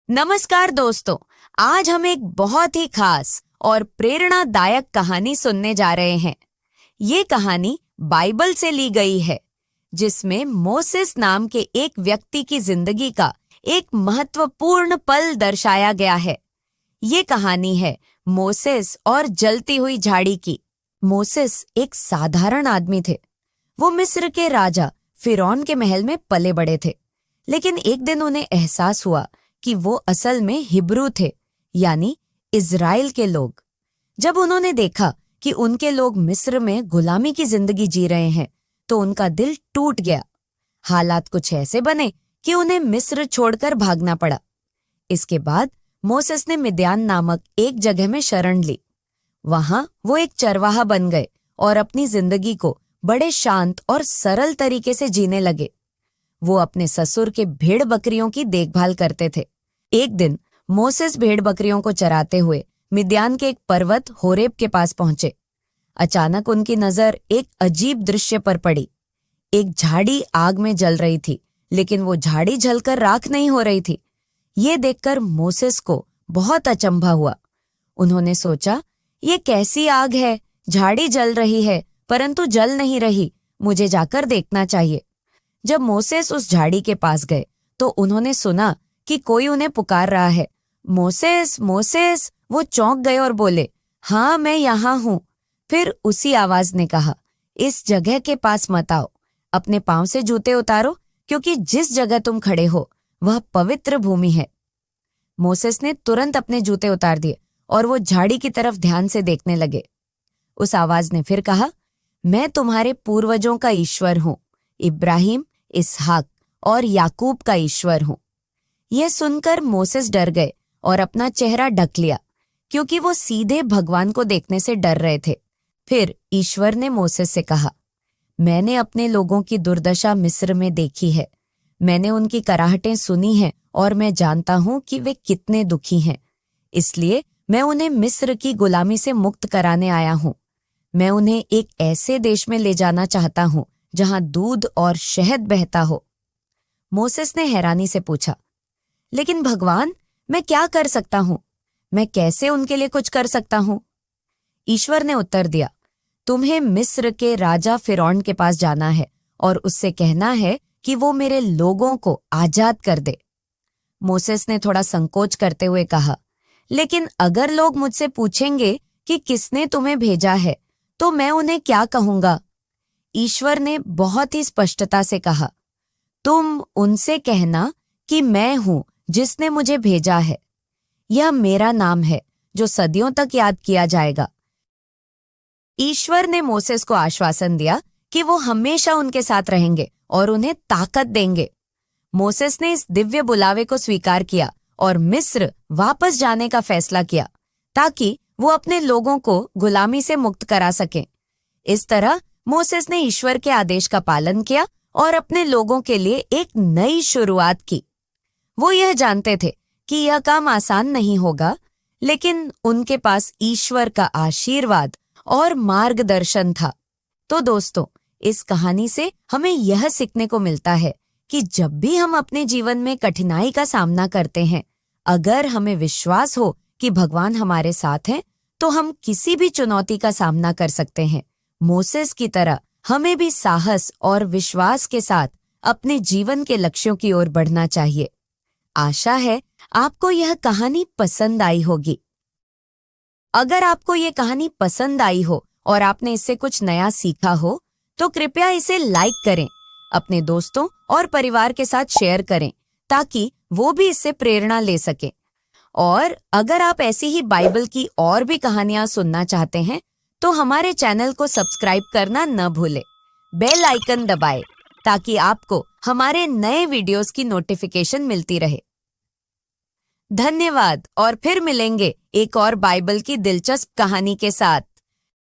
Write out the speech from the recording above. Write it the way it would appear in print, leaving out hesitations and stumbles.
नमस्कार दोस्तों, आज हम एक बहुत ही खास और प्रेरणादायक कहानी सुनने जा रहे हैं। ये कहानी बाइबल से ली गई है, जिसमें मोसेस नाम के एक व्यक्ति की जिंदगी का एक महत्वपूर्ण पल दर्शाया गया है। ये कहानी है मोसेस और जलती हुई झाड़ी की। मोसेस एक साधारण आदमी थे। वो मिस्र के राजा फिरौन के महल में पले बड़े थे, लेकिन एक दिन उन्हें एहसास हुआ कि वो असल में हिब्रू थे, यानी इज़राइल के लोग। जब उन्होंने देखा कि उनके लोग मिस्र में गुलामी की जिंदगी जी रहे हैं, तो उनका दिल टूट गया। हालात कुछ ऐसे बने कि उन्हें मिस्र छोड़कर भागना पड़ा। इसके बाद मोसेस ने मिद्यान नामक एक जगह में शरण ली। वहां वो एक चरवाहा बन गए और अपनी जिंदगी को बड़े शांत और सरल तरीके से जीने लगे। वो अपने ससुर के भेड़ बकरियों की देखभाल करते थे। एक दिन मोसेस भेड़ बकरियों को चराते हुए मिद्यान के एक पर्वत होरेब के पास पहुंचे। अचानक उनकी नजर एक अजीब दृश्य पर पड़ी। एक झाड़ी आग में जल रही थी, लेकिन वो झाड़ी जलकर राख नहीं हो रही थी। ये देखकर मोसेस को बहुत अचंभा हुआ। उन्होंने सोचा, ये कैसी आग है? झाड़ी जल रही है परंतु जल नहीं रही। मुझे जाकर देखना चाहिए। जब मोसेस उस झाड़ी के पास गए तो उन्होंने सुना कि कोई उन्हें पुकार रहा है। Moses, Moses! वो चौंक गए और बोले, हाँ, मैं यहाँ हूँ। फिर उसी आवाज ने कहा, इस जगह के पास मत आओ। अपने पांव से जूते उतारो, क्योंकि जिस जगह तुम खड़े हो वह पवित्र भूमि है। मोसेस ने तुरंत अपने जूते उतार दिए और वो झाड़ी की तरफ ध्यान से देखने लगे। उस आवाज ने फिर कहा, मैं तुम्हारे पूर्वजों का ईश्वर हूँ, इब्राहिम, इसहाक और याकूब का ईश्वर हूँ। यह सुनकर मोसेस डर गए और अपना चेहरा ढक लिया, क्योंकि वो सीधे भगवान को देखने से डर रहे थे। फिर ईश्वर ने मोसेस से कहा, मैंने अपने लोगों की दुर्दशा मिस्र में देखी है। मैंने उनकी कराहटें सुनी हैं और मैं जानता हूं कि वे कितने दुखी हैं। इसलिए मैं उन्हें मिस्र की गुलामी से मुक्त कराने आया हूं। मैं उन्हें एक ऐसे देश में ले जाना चाहता हूं जहां दूध और शहद बहता हो। मोसेस ने हैरानी से पूछा, लेकिन भगवान, मैं क्या कर सकता हूं? मैं कैसे उनके लिए कुछ कर सकता हूं? ईश्वर ने उत्तर दिया, तुम्हें मिस्र के राजा फिरौन के पास जाना है और उससे कहना है कि वो मेरे लोगों को आजाद कर दे। मोसेस ने थोड़ा संकोच करते हुए कहा, लेकिन अगर लोग मुझसे पूछेंगे कि किसने तुम्हें भेजा है, तो मैं उन्हें क्या कहूंगा? ईश्वर ने बहुत ही स्पष्टता से कहा, तुम उनसे कहना कि मैं हूं जिसने मुझे भेजा है। यह मेरा नाम है जो सदियों तक याद किया जाएगा। ईश्वर ने मोसेस को आश्वासन दिया कि वो हमेशा उनके साथ रहेंगे और उन्हें ताकत देंगे। मोसेस ने इस दिव्य बुलावे को स्वीकार किया और मिस्र वापस जाने का फैसला किया, ताकि वो अपने लोगों को गुलामी से मुक्त करा सकें। इस तरह मोसेस ने ईश्वर के आदेश का पालन किया और अपने लोगों के लिए एक नई शुरुआत की। वो यह जानते थे कि यह काम आसान नहीं होगा, लेकिन उनके पास ईश्वर का आशीर्वाद और मार्गदर्शन था। तो दोस्तों, इस कहानी से हमें यह सीखने को मिलता है कि जब भी हम अपने जीवन में कठिनाई का सामना करते हैं, अगर हमें विश्वास हो कि भगवान हमारे साथ हैं, तो हम किसी भी चुनौती का सामना कर सकते हैं। मोसेस की तरह हमें भी साहस और विश्वास के साथ अपने जीवन के लक्ष्यों की ओर बढ़ना चाहिए। आशा है आपको यह कहानी पसंद आई होगी। अगर आपको यह कहानी पसंद आई हो और आपने इससे कुछ नया सीखा हो, तो कृपया इसे लाइक करें, अपने दोस्तों और परिवार के साथ शेयर करें, ताकि वो भी इससे प्रेरणा ले सकें। और अगर आप ऐसी ही बाइबल की और भी कहानियां सुनना चाहते हैं, तो हमारे चैनल को सब्सक्राइब करना न भूलें। बेल आइकन दबाएं, ताकि आपको हमारे नए वीडियोस की नोटिफिकेशन मिलती रहे। धन्यवाद, और फिर मिलेंगे एक और बाइबल की दिलचस्प कहानी के साथ।